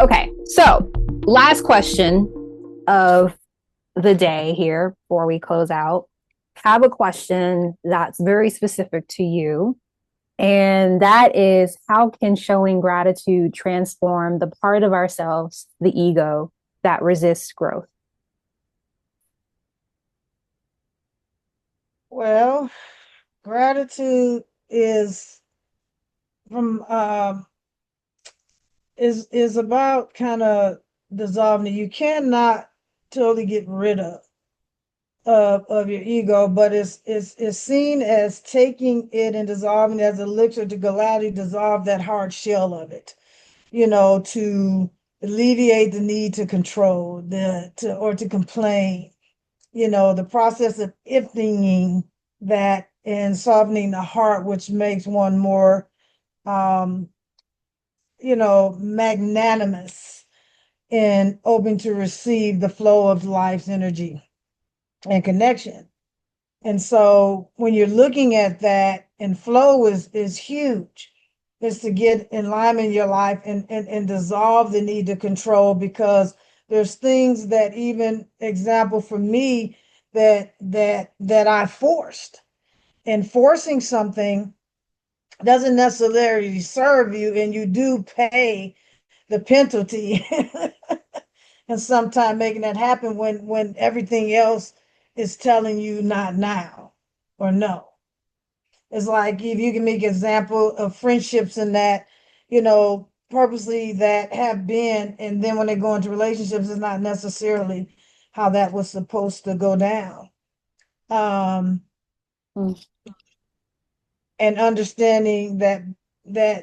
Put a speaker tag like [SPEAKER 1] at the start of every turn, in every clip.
[SPEAKER 1] Okay, so last question of the day here before we close out. Have a question that's very specific to you. And that is, how can showing gratitude transform the part of ourselves, the ego, that resists growth?
[SPEAKER 2] Well, gratitude is from is about kind of dissolving it. You cannot totally get rid of your ego, but it's seen as taking it and dissolving it as a elixir to gladly dissolve that hard shell of it, to alleviate the need to control, or to complain, the process of emptying that and softening the heart, which makes one more, um, magnanimous and open to receive the flow of life's energy and connection. And so when you're looking at that, and flow is huge, is to get in alignment in your life and dissolve the need to control, because there's things that, even example for me, that I forced. And forcing something doesn't necessarily serve you, and you do pay the penalty. And sometimes making that happen when everything else is telling you not now or no. It's like, if you can make an example of friendships and that, purposely, that have been, and then when they go into relationships, it's not necessarily how that was supposed to go down. Um,
[SPEAKER 1] Mm.
[SPEAKER 2] and understanding that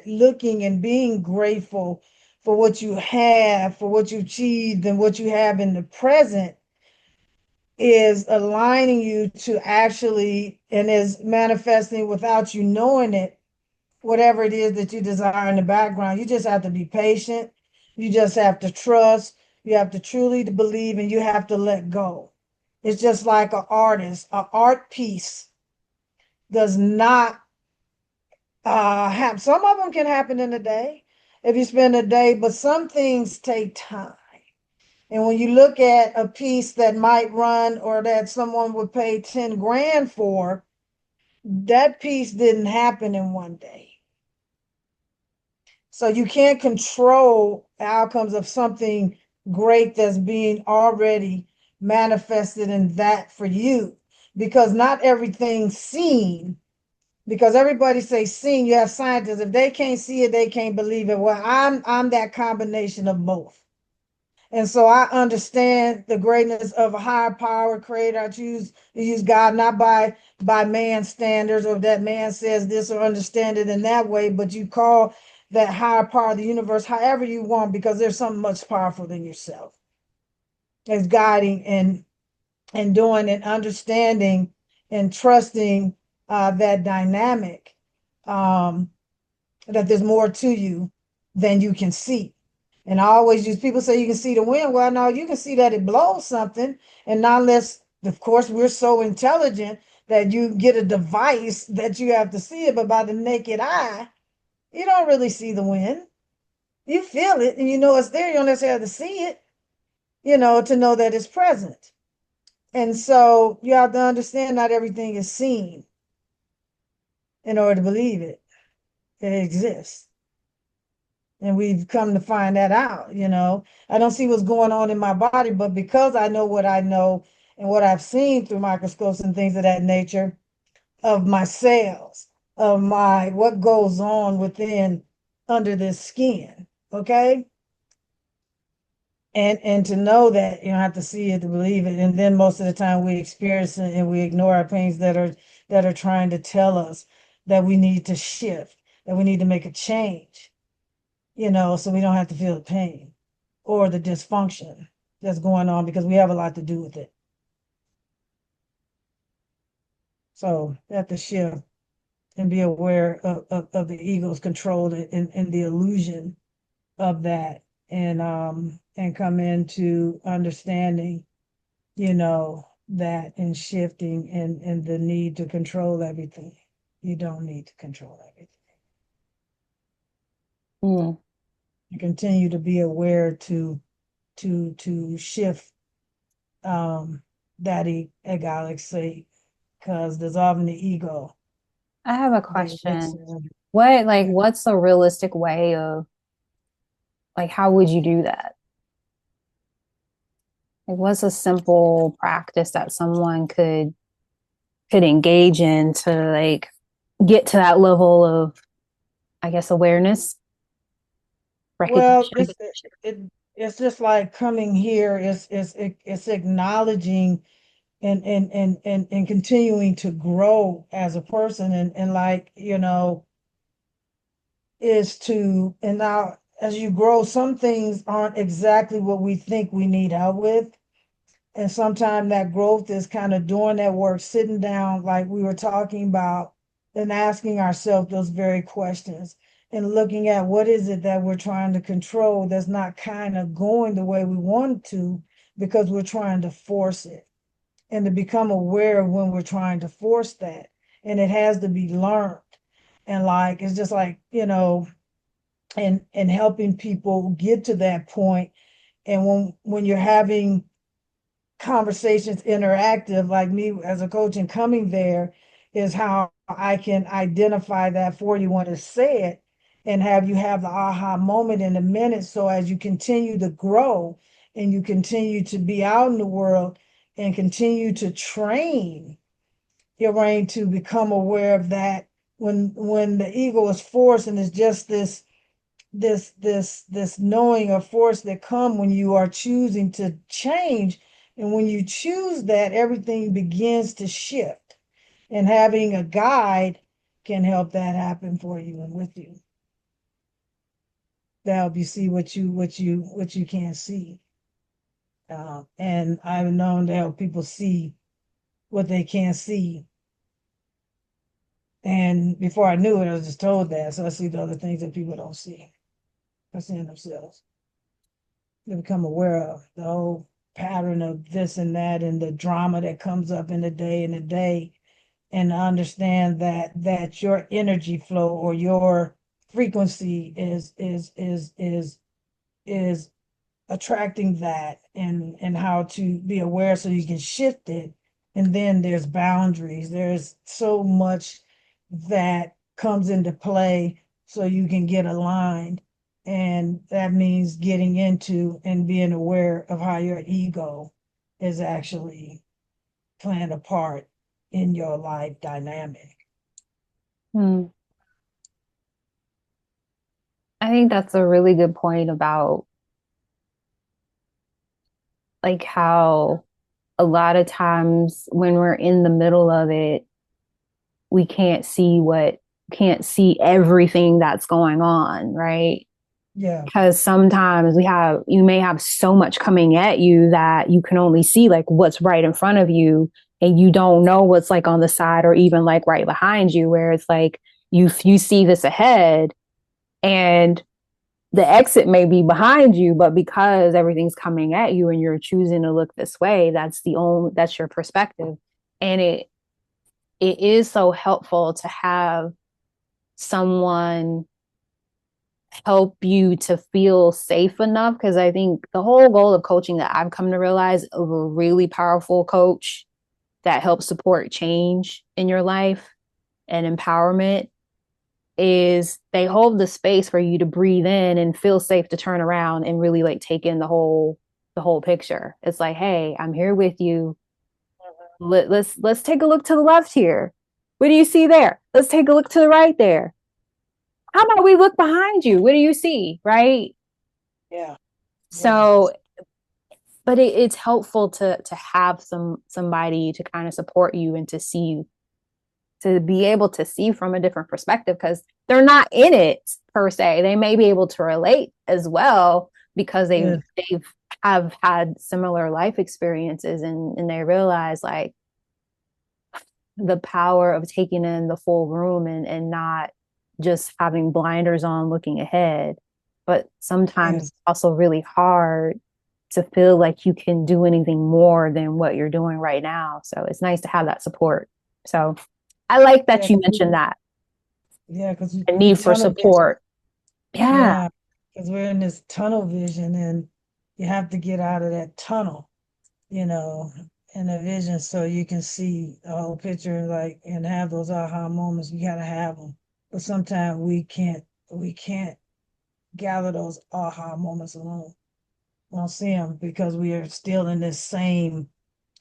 [SPEAKER 2] looking and being grateful for what you have, for what you achieved, and what you have in the present is aligning you to actually, and is manifesting without you knowing it, whatever it is that you desire in the background. You just have to be patient. You just have to trust. You have to truly believe, and you have to let go. It's just like an artist. An art piece does not have, some of them can happen in a day if you spend a day, but some things take time. And when you look at a piece that might run, or that someone would pay 10 grand for, that piece didn't happen in one day. So you can't control outcomes of something great that's being already manifested in that for you, because not everything's seen. Because everybody say seen, you have scientists, if they can't see it, they can't believe it. Well, I'm that combination of both. And so I understand the greatness of a higher power creator. I choose to use God not by man's standards, or that man says this, or understand it in that way, but you call that higher power of the universe however you want, because there's something much powerful than yourself that's guiding and doing and understanding and trusting that dynamic, um, that there's more to you than you can see. And I always use, people say you can see the wind. Well, no, you can see that it blows something. And not unless, of course, we're so intelligent that you get a device that you have to see it. But by the naked eye, you don't really see the wind. You feel it and you know it's there. You don't necessarily have to see it, to know that it's present. And so you have to understand not everything is seen in order to believe it. It exists. And we've come to find that out. I don't see what's going on in my body, but because I know what I know and what I've seen through microscopes and things of that nature, of my cells, of my what goes on within, under this skin. Okay. And to know that you don't have to see it to believe it. And then most of the time we experience it and we ignore our pains that are trying to tell us that we need to shift, that we need to make a change, so we don't have to feel the pain or the dysfunction that's going on, because we have a lot to do with it. So you have to shift and be aware of the ego's control, and the illusion of that, and come into understanding, that, and shifting, and the need to control everything. You don't need to control everything.
[SPEAKER 1] Mm.
[SPEAKER 2] continue to be aware to shift um that egoic state, because dissolving the ego
[SPEAKER 1] I have a
[SPEAKER 2] being
[SPEAKER 1] question.
[SPEAKER 2] excellent.
[SPEAKER 1] What, like,
[SPEAKER 2] Okay.
[SPEAKER 1] what's a realistic way of, like, how would you do that? Like, what's a simple practice that someone could engage in to like get to that level of, I guess, awareness,
[SPEAKER 2] Well,
[SPEAKER 1] recognition?
[SPEAKER 2] it it's just like coming here. It's acknowledging and continuing to grow as a person, and like, is to, and now as you grow, some things aren't exactly what we think we need help with. And sometimes that growth is kind of doing that work, sitting down, like we were talking about, and asking ourselves those very questions and looking at what is it that we're trying to control that's not kind of going the way we want to, because we're trying to force it, and to become aware of when we're trying to force that. And it has to be learned. And like, it's just like, and helping people get to that point. And when you're having conversations interactive, like me as a coach and coming there, is how I can identify that for you when it's said, and have you have the aha moment in a minute. So as you continue to grow and you continue to be out in the world and continue to train your brain to become aware of that, when the ego is forced, and it's just this knowing of force that come when you are choosing to change. And when you choose that, everything begins to shift, and having a guide can help that happen for you and with you, to help you see what you can't see. And I've known to help people see what they can't see. And before I knew it, I was just told that, so I see the other things that people don't see, I see in themselves. They become aware of the whole pattern of this and that, and the drama that comes up in the day, and understand that your energy flow, or your frequency is attracting that, and how to be aware so you can shift it. And then there's boundaries. There's so much that comes into play so you can get aligned. And that means getting into and being aware of how your ego is actually playing a part in your life dynamic.
[SPEAKER 1] Hmm. I think that's a really good point about like how a lot of times when we're in the middle of it, we can't see everything that's going on, right?
[SPEAKER 2] Yeah,
[SPEAKER 1] Because sometimes you may have so much coming at you that you can only see like what's right in front of you, and you don't know what's like on the side or even like right behind you, where it's like you see this ahead, and the exit may be behind you, but because everything's coming at you and you're choosing to look this way, that's your perspective. And it is so helpful to have someone help you to feel safe enough, because I think the whole goal of coaching that I've come to realize of a really powerful coach that helps support change in your life and empowerment is they hold the space for you to breathe in and feel safe to turn around and really like take in the whole picture. It's like, hey, I'm here with you. Let's take a look to the left here. What do you see there? Let's take a look to the right there. How about we look behind you? What do you see? Right.
[SPEAKER 2] yeah, yeah,
[SPEAKER 1] So, but it's helpful to have somebody to kind of support you and to see, to be able to see from a different perspective, because they're not in it per se. They may be able to relate as well because
[SPEAKER 2] yes,
[SPEAKER 1] they've have had similar life experiences, and they realize like the power of taking in the full room, and not just having blinders on looking ahead. But sometimes
[SPEAKER 2] yes,
[SPEAKER 1] it's also really hard to feel like you can do anything more than what you're doing right now. So it's nice to have that support. So I like
[SPEAKER 2] yeah,
[SPEAKER 1] that you mentioned that,
[SPEAKER 2] yeah, because
[SPEAKER 1] the need for
[SPEAKER 2] none of this,
[SPEAKER 1] support. Yeah.
[SPEAKER 2] yeah, because we're in this tunnel vision, and you have to get out of that tunnel, you know, in a vision so you can see the whole picture, like, and have those aha moments. You gotta have them, but sometimes we can't gather those aha moments alone. We don't see them because we are still in this same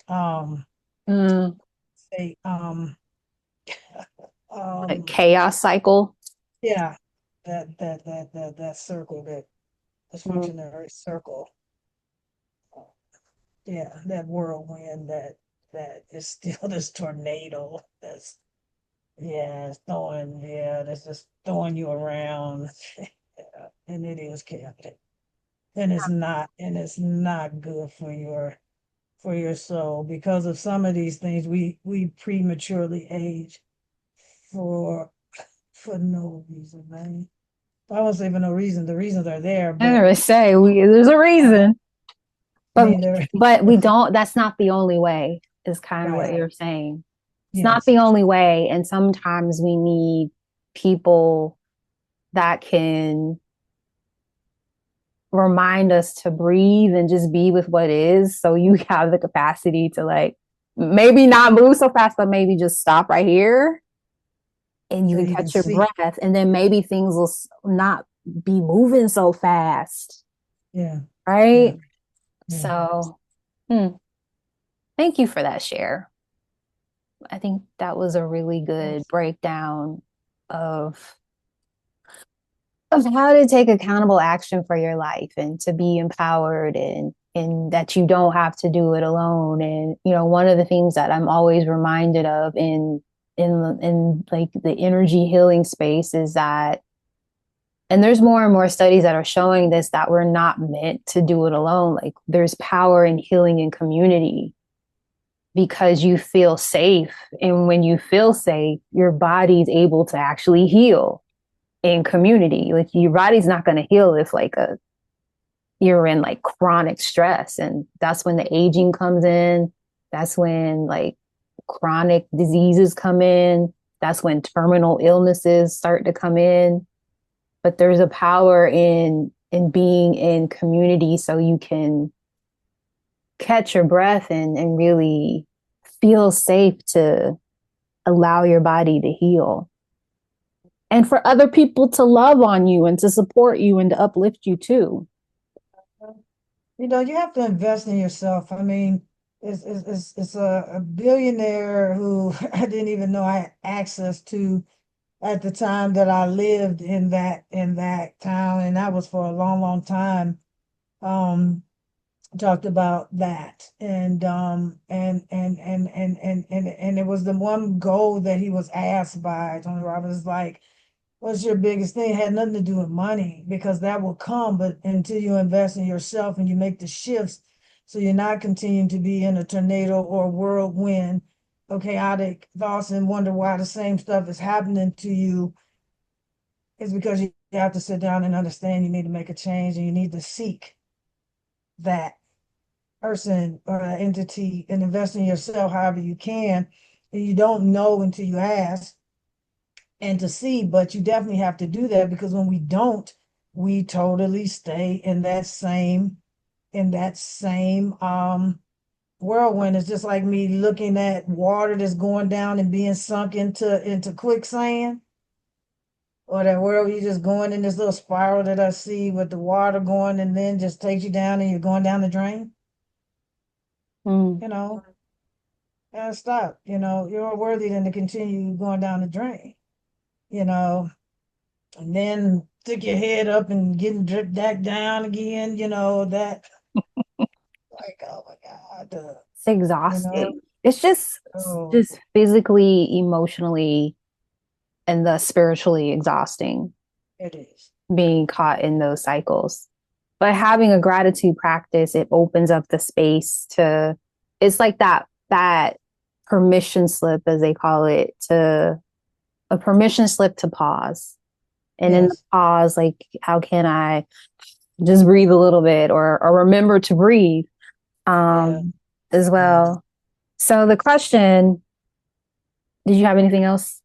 [SPEAKER 2] um
[SPEAKER 1] Mm,
[SPEAKER 2] say
[SPEAKER 1] like
[SPEAKER 2] um
[SPEAKER 1] chaos cycle.
[SPEAKER 2] yeah, that circle, that
[SPEAKER 1] Mm,
[SPEAKER 2] dysfunctionary circle. Yeah, that whirlwind, that is still this tornado that's, yeah, it's throwing, yeah, that's just throwing you around. Yeah, and it is chaotic. And it's not good for your soul, because of some of these things we prematurely age for for no reason, man. I won't say for no reason. The reasons are there,
[SPEAKER 1] I
[SPEAKER 2] but
[SPEAKER 1] never say there's a
[SPEAKER 2] uh,
[SPEAKER 1] reason,
[SPEAKER 2] I
[SPEAKER 1] but
[SPEAKER 2] mean they're
[SPEAKER 1] we don't. That's not the only way. Is kind of what
[SPEAKER 2] right.
[SPEAKER 1] you're saying. It's not
[SPEAKER 2] Yes.
[SPEAKER 1] the only way, and sometimes we need people that can remind us to breathe and just be with what is. So you have the capacity to like maybe not move so fast, but maybe just stop right here and you
[SPEAKER 2] So
[SPEAKER 1] can
[SPEAKER 2] you can
[SPEAKER 1] catch your
[SPEAKER 2] see.
[SPEAKER 1] breath. And then maybe things will not be moving so fast.
[SPEAKER 2] Yeah. Yeah.
[SPEAKER 1] Right.
[SPEAKER 2] Yeah.
[SPEAKER 1] So, hmm, thank you for that share. I think that was a really good
[SPEAKER 2] Yes.
[SPEAKER 1] breakdown of how to take accountable action for your life and to be empowered and that you don't have to do it alone. And one of the things that I'm always reminded of in like the energy healing space is that, and there's more and more studies that are showing this, that we're not meant to do it alone. Like there's power in healing in community because you feel safe, and when you feel safe your body's able to actually heal in community. Like your body's not going to heal if like you're in like chronic stress, and that's when the aging comes in. That's when like chronic diseases come in. That's when terminal illnesses start to come in. But there's a power in being in community so you can catch your breath and really feel safe to allow your body to heal, and for other people to love on you and to support you and to uplift you too.
[SPEAKER 2] You have to invest in yourself. I mean, it's a billionaire who I didn't even know I had access to at the time that I lived in that town, and that was for a long, long time. Um, Talked about that, and it was the one goal that he was asked by Tony Robbins, like, what's your biggest thing? It had nothing to do with money, because that will come, but until you invest in yourself and you make the shifts, so you're not continuing to be in a tornado or whirlwind of chaotic thoughts and wonder why the same stuff is happening to you, is because you have to sit down and understand you need to make a change, and you need to seek that person or entity and invest in yourself however you can. And you don't know until you ask and to see, but you definitely have to do that, because when we don't, we totally stay in that same whirlwind. It's just like me looking at water that's going down and being sunk into quicksand, or that world you just going in this little spiral that I see with the water going and then just takes you down and you're going down the drain.
[SPEAKER 1] Mm.
[SPEAKER 2] You know, and stop. You're more worthy than to continue going down the drain. You know, and then stick your head up and getting dripped back down again. That, like, oh my God,
[SPEAKER 1] It's
[SPEAKER 2] you know.
[SPEAKER 1] exhausting. It's
[SPEAKER 2] Oh,
[SPEAKER 1] just physically, emotionally, and thus spiritually exhausting
[SPEAKER 2] it is.
[SPEAKER 1] being caught in those cycles. But having a gratitude practice, it opens up the space to, it's like that permission slip, as they call it, to a permission slip to pause. And in the
[SPEAKER 2] Yes.
[SPEAKER 1] pause, like, how can I just breathe a little bit, or remember to breathe
[SPEAKER 2] Yeah.
[SPEAKER 1] um, as
[SPEAKER 2] Yeah.
[SPEAKER 1] well. So the question, did you have anything else?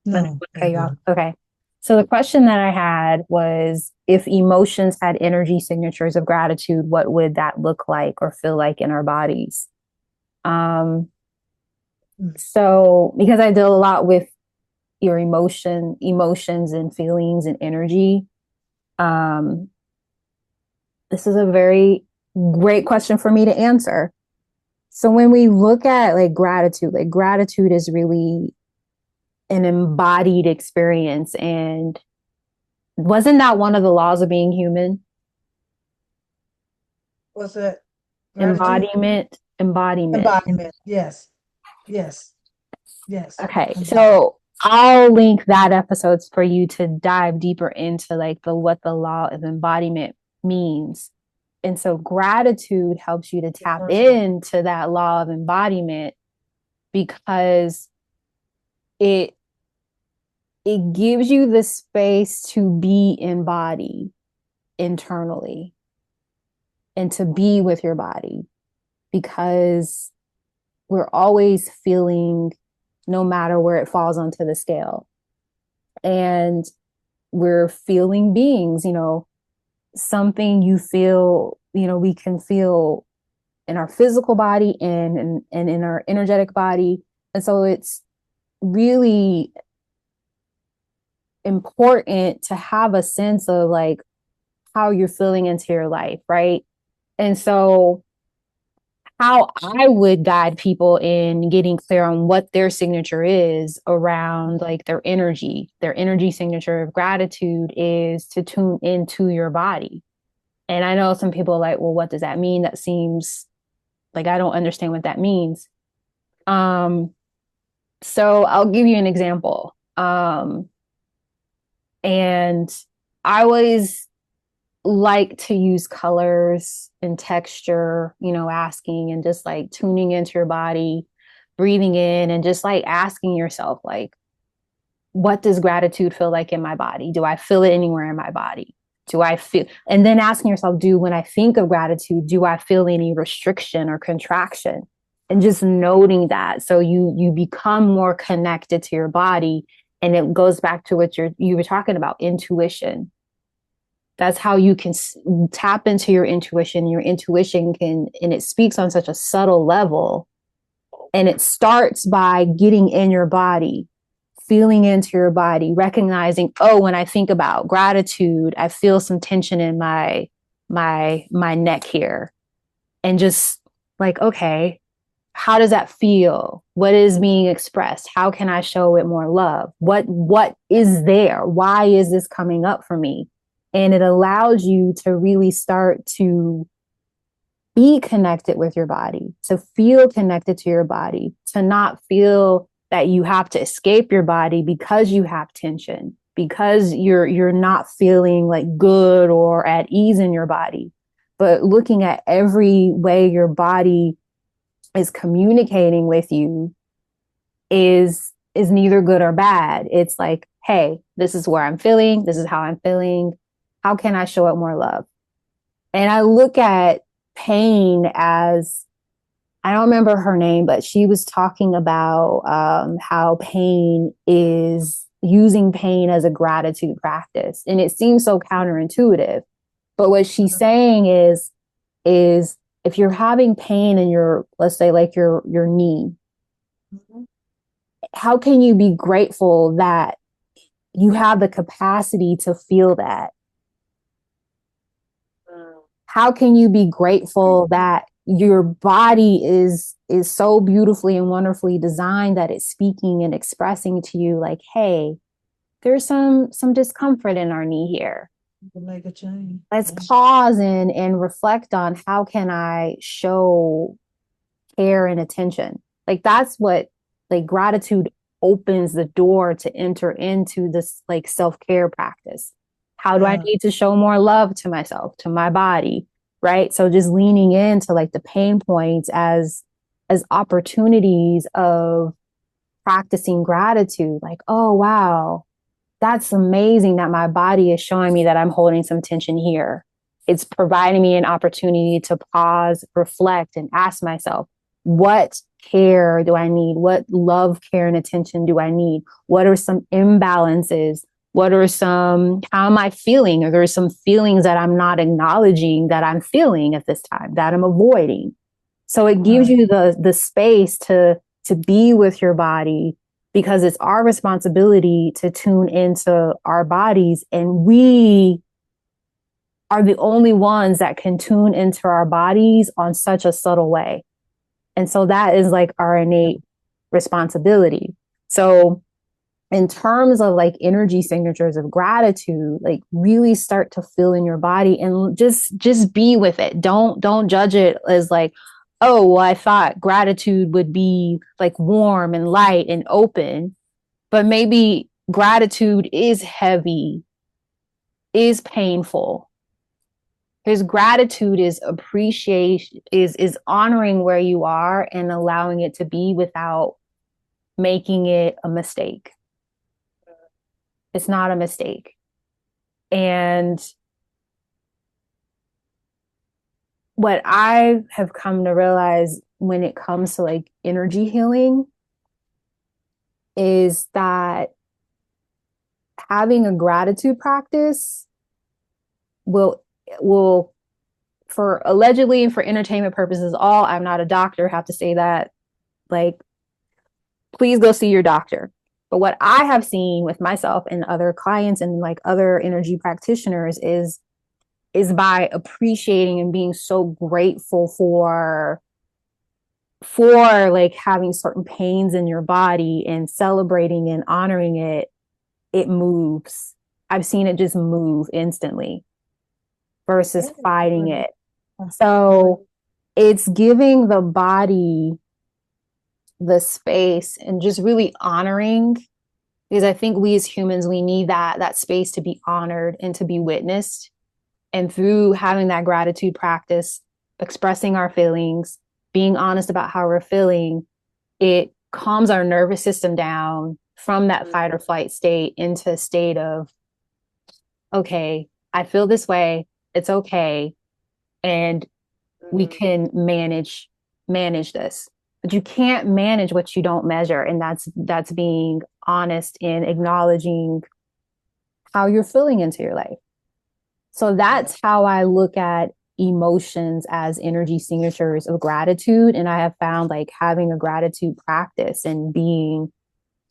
[SPEAKER 2] No, I'm
[SPEAKER 1] Okay, y'all.
[SPEAKER 2] good.
[SPEAKER 1] Okay. So the question that I had was, if emotions had energy signatures of gratitude, what would that look like or feel like in our bodies? Um, so because I deal a lot with your emotions and feelings and energy, um, this is a very great question for me to answer. So when we look at like gratitude is really an embodied experience. And wasn't that one of the laws of being human?
[SPEAKER 2] What's that? Gratitude?
[SPEAKER 1] Embodiment.
[SPEAKER 2] Embodiment. Yes. Yes. Yes.
[SPEAKER 1] Okay,
[SPEAKER 2] Embodiment.
[SPEAKER 1] so I'll link that episodes for you to dive deeper into like the what the law of embodiment means. And so gratitude helps you to
[SPEAKER 2] The
[SPEAKER 1] tap
[SPEAKER 2] first one.
[SPEAKER 1] into that law of embodiment because it it gives you the space to be embodied internally and to be with your body because we're always feeling no matter where it falls onto the scale. And we're feeling beings, something you feel, we can feel in our physical body and in our energetic body. And so it's really important to have a sense of like how you're feeling into your life, right? And so how I would guide people in getting clear on what their signature is around like their energy signature of gratitude is to tune into your body. And I know some people are like, well, what does that mean? That seems like I don't understand what that means. Um, so I'll give you an example. And I always like to use colors and texture, asking and just like tuning into your body, breathing in, and just like asking yourself, like, what does gratitude feel like in my body? Do I feel it anywhere in my body? Do I feel, and then asking yourself, when I think of gratitude, do I feel any restriction or contraction? And just noting that. So you become more connected to your body. And it goes back to what you were talking about, intuition. That's how you can tap into your intuition. Your intuition and it speaks on such a subtle level. And it starts by getting in your body, feeling into your body, recognizing, oh, when I think about gratitude, I feel some tension in my neck here. And just like, okay, how does that feel? What is being expressed? How can I show it more love? What is there? Why is this coming up for me? And it allows you to really start to be connected with your body, to feel connected to your body, to not feel that you have to escape your body because you have tension, because you're not feeling like good or at ease in your body, but looking at every way your body is communicating with you is neither good or bad. It's like, hey, this is where I'm feeling, this is how I'm feeling. How can I show it more love? And I look at pain as, I don't remember her name, but she was talking about how pain is using pain as a gratitude practice. And it seems so counterintuitive. But what she's saying is if you're having pain in your, let's say like your knee, how can you be grateful that you have the capacity to feel that? How can you be grateful that your body is so beautifully and wonderfully designed that it's speaking and expressing to you like, hey, there's some discomfort in our knee here.
[SPEAKER 2] Make a change.
[SPEAKER 1] Let's pause and reflect on how can I show care and attention. Like that's what like gratitude opens the door to enter into this like self-care practice. How do I
[SPEAKER 2] Yeah.
[SPEAKER 1] need to show more love to myself, to my body, right? So just leaning into like the pain points as opportunities of practicing gratitude, like, oh wow, that's amazing that my body is showing me that I'm holding some tension here. It's providing me an opportunity to pause, reflect, and ask myself, what care do I need? What love, care, and attention do I need? What are some imbalances What are some, how am I feeling? Are there some feelings that I'm not acknowledging that I'm feeling at this time that I'm avoiding? So it gives
[SPEAKER 2] Right.
[SPEAKER 1] you the space to be with your body, because it's our responsibility to tune into our bodies, and we are the only ones that can tune into our bodies on such a subtle way. And so that is like our innate responsibility. So in terms of like energy signatures of gratitude, like really start to feel in your body and just be with it. Don't judge it as like, oh, well, I thought gratitude would be like warm and light and open, but maybe gratitude is heavy, is painful. His gratitude is appreciation, is honoring where you are and allowing it to be without making it a mistake. It's not a mistake. And what I have come to realize when it comes to like energy healing is that having a gratitude practice will for allegedly and for entertainment purposes, all, I'm not a doctor, have to say that, like, please go see your doctor. But what I have seen with myself and other clients and like other energy practitioners is by appreciating and being so grateful for like having certain pains in your body and celebrating and honoring it, it moves. I've seen it just move instantly versus fighting it. So it's giving the body the space and just really honoring, because I think we as humans, we need that space to be honored and to be witnessed. And through having that gratitude practice, expressing our feelings, being honest about how we're feeling, it calms our nervous system down from that fight or flight state into a state of, okay, I feel this way, it's okay, and we can manage this. But you can't manage what you don't measure, and that's being honest in acknowledging how you're feeling into your life. So that's how I look at emotions as energy signatures of gratitude. And I have found like having a gratitude practice and being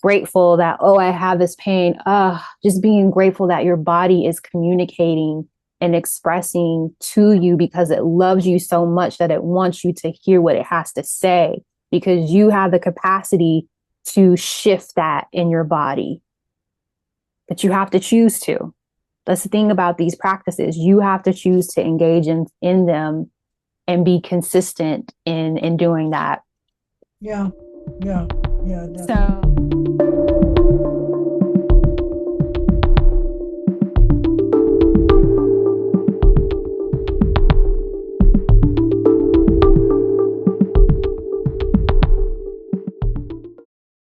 [SPEAKER 1] grateful that, oh, I have this pain. Just being grateful that your body is communicating and expressing to you because it loves you so much that it wants you to hear what it has to say, because you have the capacity to shift that in your body. But you have to choose to. That's the thing about these practices. You have to choose to engage in them and be consistent in doing that.
[SPEAKER 2] Yeah, yeah, yeah,
[SPEAKER 1] So
[SPEAKER 2] definitely.